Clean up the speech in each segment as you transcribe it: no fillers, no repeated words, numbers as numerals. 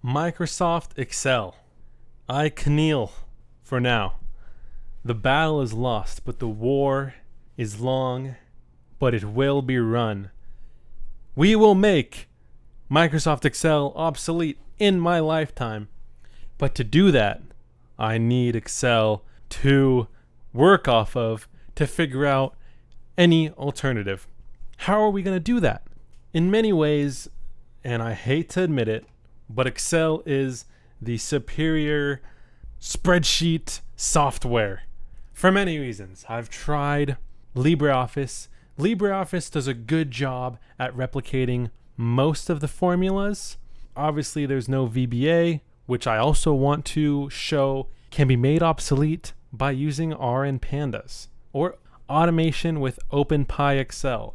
Microsoft Excel. I kneel for now. The battle is lost, but the war is long, but it will be run. We will make Microsoft Excel obsolete in my lifetime. But to do that, I need Excel to work off of to figure out any alternative. How are we going to do that? In many ways, and I hate to admit it, but Excel is the superior spreadsheet software for many reasons. I've tried LibreOffice. LibreOffice does a good job at replicating most of the formulas. Obviously, there's no VBA, which I also want to show can be made obsolete by using R and Pandas, or automation with OpenPyXL.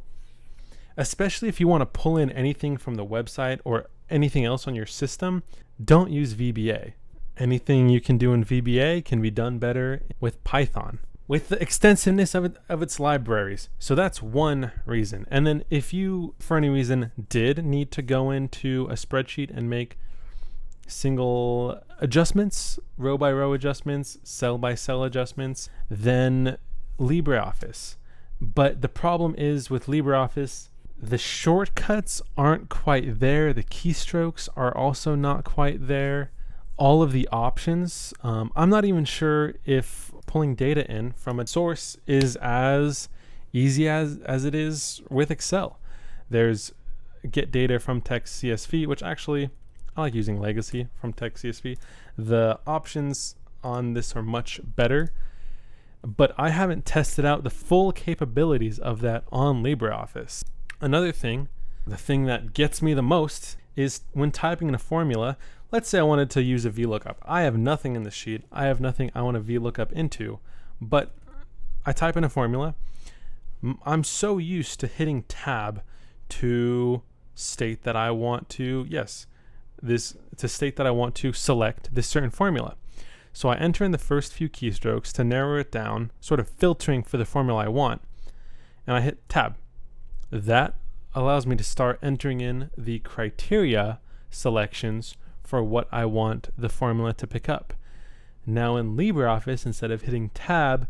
Especially if you want to pull in anything from the website or anything else on your system, don't use VBA. Anything you can do in VBA can be done better with Python, with the extensiveness of its libraries. So that's one reason. And then if you, for any reason, did need to go into a spreadsheet and make single adjustments, row by row adjustments, cell by cell adjustments, then LibreOffice. But the problem is with LibreOffice, the shortcuts aren't quite there. The keystrokes are also not quite there. All of the options, I'm not even sure if pulling data in from a source is as easy as it is with Excel. There's get data from text CSV, which actually I like using legacy from text CSV. The options on this are much better, but I haven't tested out the full capabilities of that on LibreOffice. Another thing, the thing that gets me the most is when typing in a formula. Let's say I wanted to use a VLOOKUP. I have nothing in the sheet. I have nothing I want to VLOOKUP into, but I type in a formula. I'm so used to hitting tab to state that I want to, state that I want to select this certain formula. So I enter in the first few keystrokes to narrow it down, sort of filtering for the formula I want, and I hit tab. That allows me to start entering in the criteria selections for what I want the formula to pick up. Now in LibreOffice, instead of hitting tab,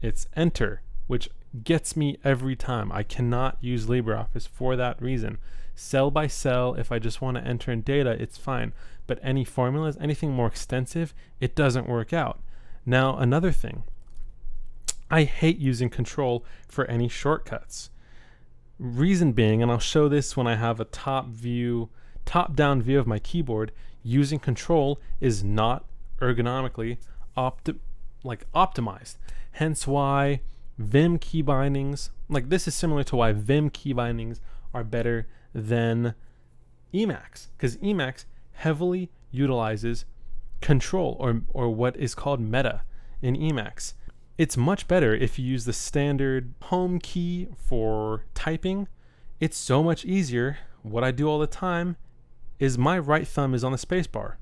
it's enter, which gets me every time. I cannot use LibreOffice for that reason. Cell by cell, if I just want to enter in data, it's fine. But any formulas, anything more extensive, it doesn't work out. Now another thing, I hate using control for any shortcuts. Reason being, and I'll show this when I have a top-down view of my keyboard, using control is not ergonomically optimized. Hence why Vim key bindings, like this is similar to why Vim key bindings are better than Emacs, because Emacs heavily utilizes control or what is called meta in Emacs. It's much better if you use the standard home key for typing. It's so much easier. What I do all the time is my right thumb is on the space bar.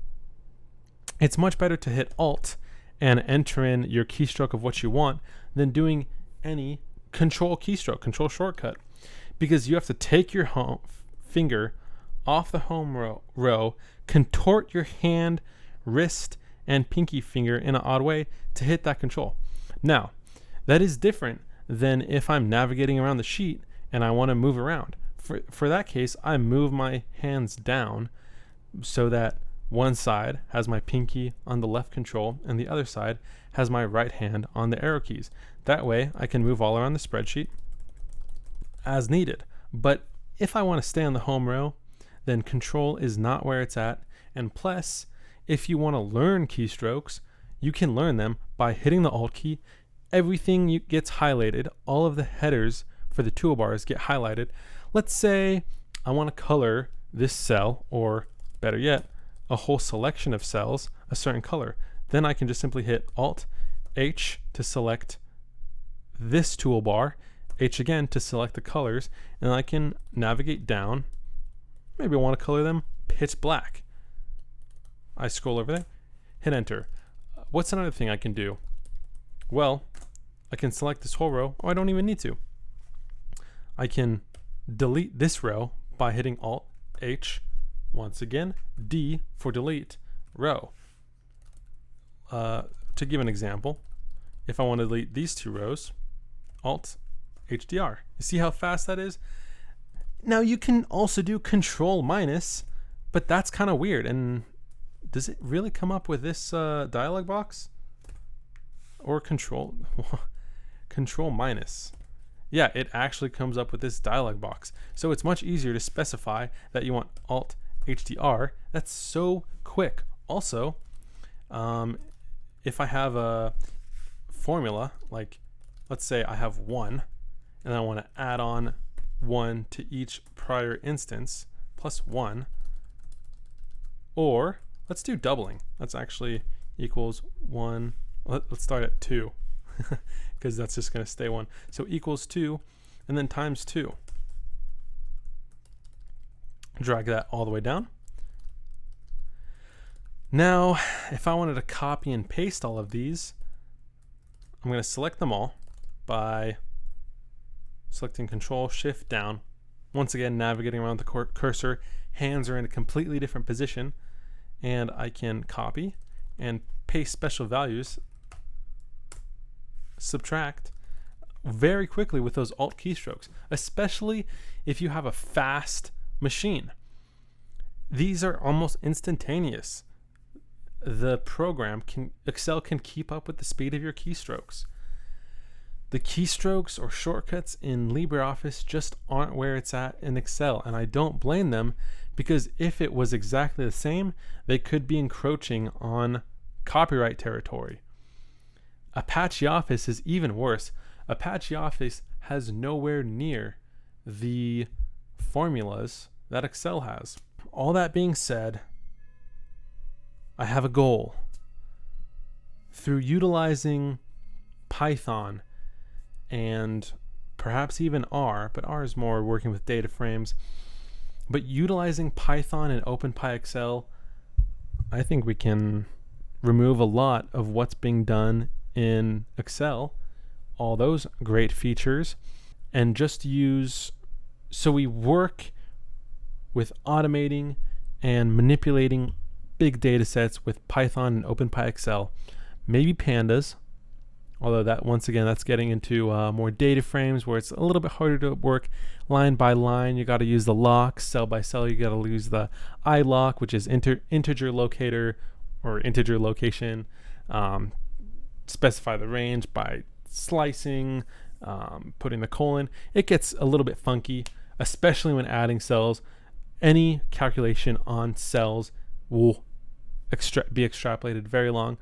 It's much better to hit Alt and enter in your keystroke of what you want than doing any control keystroke, control shortcut, because you have to take your home finger off the home row, contort your hand, wrist, and pinky finger in an odd way to hit that control. Now, that is different than if I'm navigating around the sheet and I want to move around. For that case, I move my hands down so that one side has my pinky on the left control and the other side has my right hand on the arrow keys. That way, I can move all around the spreadsheet as needed. But if I want to stay on the home row, then control is not where it's at. And plus, if you want to learn keystrokes, you can learn them by hitting the Alt key. Everything gets highlighted. All of the headers for the toolbars get highlighted. Let's say I want to color this cell, or better yet, a whole selection of cells a certain color. Then I can just simply hit Alt H to select this toolbar, H again to select the colors, and I can navigate down. Maybe I want to color them pitch black. I scroll over there, hit enter. What's another thing I can do? Well, I can select this whole row, or I don't even need to. I can delete this row by hitting Alt H Once again, D for delete row. To give an example, if I want to delete these 2 rows, Alt HDR. You see how fast that is? Now you can also do Control minus, but that's kind of weird. And does it really come up with this dialog box? Or Control minus? Yeah, it actually comes up with this dialog box. So it's much easier to specify that you want Alt HDR. That's so quick. Also, if I have a formula, like let's say I have 1, and I want to add on 1 to each prior instance plus 1, or let's do doubling. That's actually equals 1. Let's start at 2 because that's just going to stay 1. So equals 2 and then times 2. Drag that all the way down. Now, if I wanted to copy and paste all of these, I'm going to select them all by selecting Control Shift down. Once again, navigating around the cursor, hands are in a completely different position, and I can copy and paste special values, subtract very quickly with those Alt keystrokes, especially if you have a fast machine. These are almost instantaneous. The program Excel can keep up with the speed of your keystrokes. The keystrokes or shortcuts in LibreOffice just aren't where it's at in Excel, and I don't blame them, because if it was exactly the same, they could be encroaching on copyright territory. Apache Office is even worse. Apache Office has nowhere near the formulas that Excel has. All that being said, I have a goal. Through utilizing Python and perhaps even R, but R is more working with data frames, but utilizing Python and OpenPyXL, I think we can remove a lot of what's being done in Excel, all those great features, and just use, so we work with automating and manipulating big data sets with Python and OpenPyXL, maybe pandas, although that, once again, that's getting into more data frames where it's a little bit harder to work line by line. You got to use the locks. Cell by cell, you got to use the iLock, which is integer locator or integer location. Specify the range by slicing, putting the colon. It gets a little bit funky, especially when adding cells. Any calculation on cells will be extrapolated very long,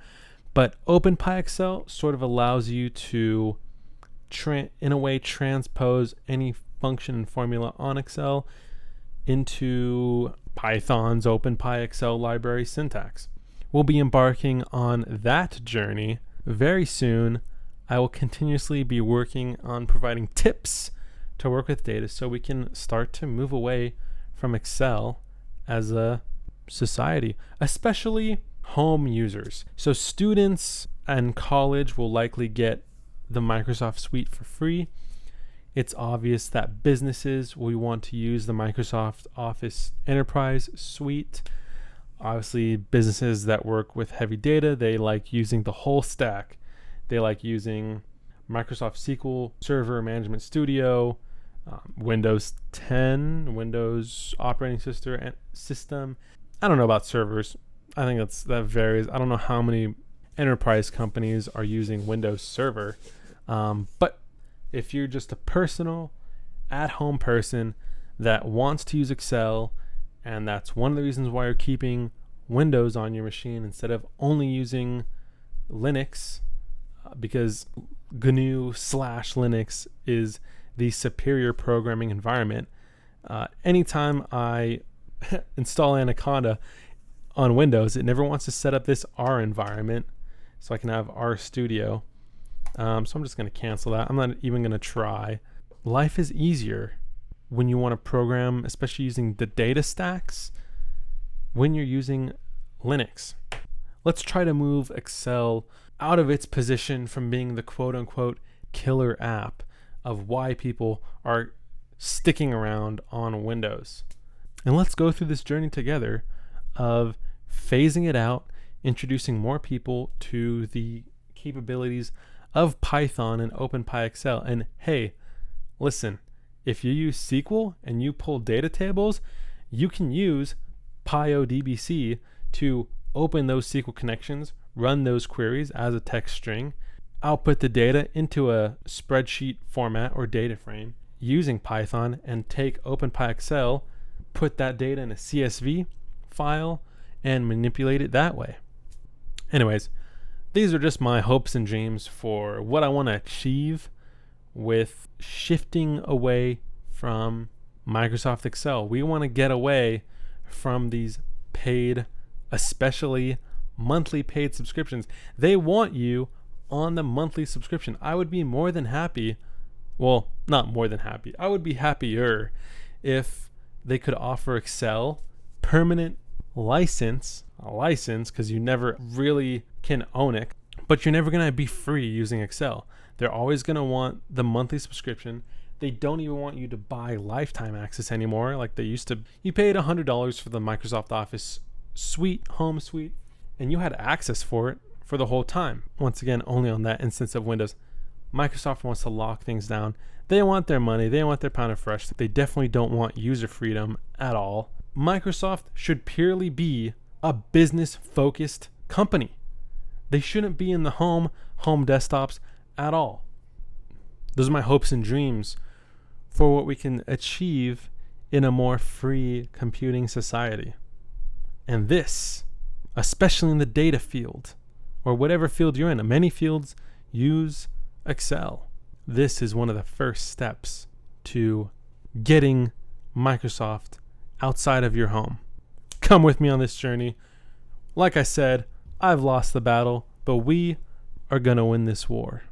but OpenPyXL sort of allows you to in a way transpose any function and formula on Excel into Python's OpenPyXL library syntax. We'll be embarking on that journey very soon. I will continuously be working on providing tips to work with data so we can start to move away from Excel as a society, especially home users. So students and college will likely get the Microsoft Suite for free. It's obvious that businesses will want to use the Microsoft Office Enterprise Suite. Obviously, businesses that work with heavy data, they like using the whole stack. They like using Microsoft SQL Server Management Studio, Windows 10, Windows operating system. I don't know about servers. I think that varies. I don't know how many enterprise companies are using Windows Server. But if you're just a personal, at-home person that wants to use Excel, and that's one of the reasons why you're keeping Windows on your machine instead of only using Linux, because GNU/Linux is the superior programming environment. Anytime I install Anaconda on Windows, it never wants to set up this R environment so I can have RStudio. So I'm just going to cancel that. I'm not even going to try. Life is easier when you want to program, especially using the data stacks, when you're using Linux. Let's try to move Excel out of its position from being the quote-unquote killer app of why people are sticking around on Windows. And let's go through this journey together of phasing it out, introducing more people to the capabilities of Python and OpenPyXL. And hey, listen, if you use SQL and you pull data tables, you can use PyODBC to open those SQL connections, run those queries as a text string, output the data into a spreadsheet format or data frame using Python, and take OpenPyXL, put that data in a CSV file, and manipulate it that way. Anyways, these are just my hopes and dreams for what I want to achieve with shifting away from Microsoft Excel. We want to get away from these paid, especially monthly paid subscriptions. They want you on the monthly subscription. I would be more than happy, well, not more than happy, I would be happier if they could offer Excel permanent license, a license, because you never really can own it, but you're never going to be free using Excel. They're always going to want the monthly subscription. They don't even want you to buy lifetime access anymore like they used to. You paid $100 for the Microsoft Office suite, home suite, and you had access for it for the whole time. Once again, only on that instance of Windows. Microsoft wants to lock things down. They want their money. They want their pound of flesh. They definitely don't want user freedom at all. Microsoft should purely be a business-focused company. They shouldn't be in the home desktops at all. Those are my hopes and dreams for what we can achieve in a more free computing society. And this, especially in the data field, or whatever field you're in, many fields use Excel. This is one of the first steps to getting Microsoft outside of your home. Come with me on this journey. Like I said, I've lost the battle, but we are going to win this war.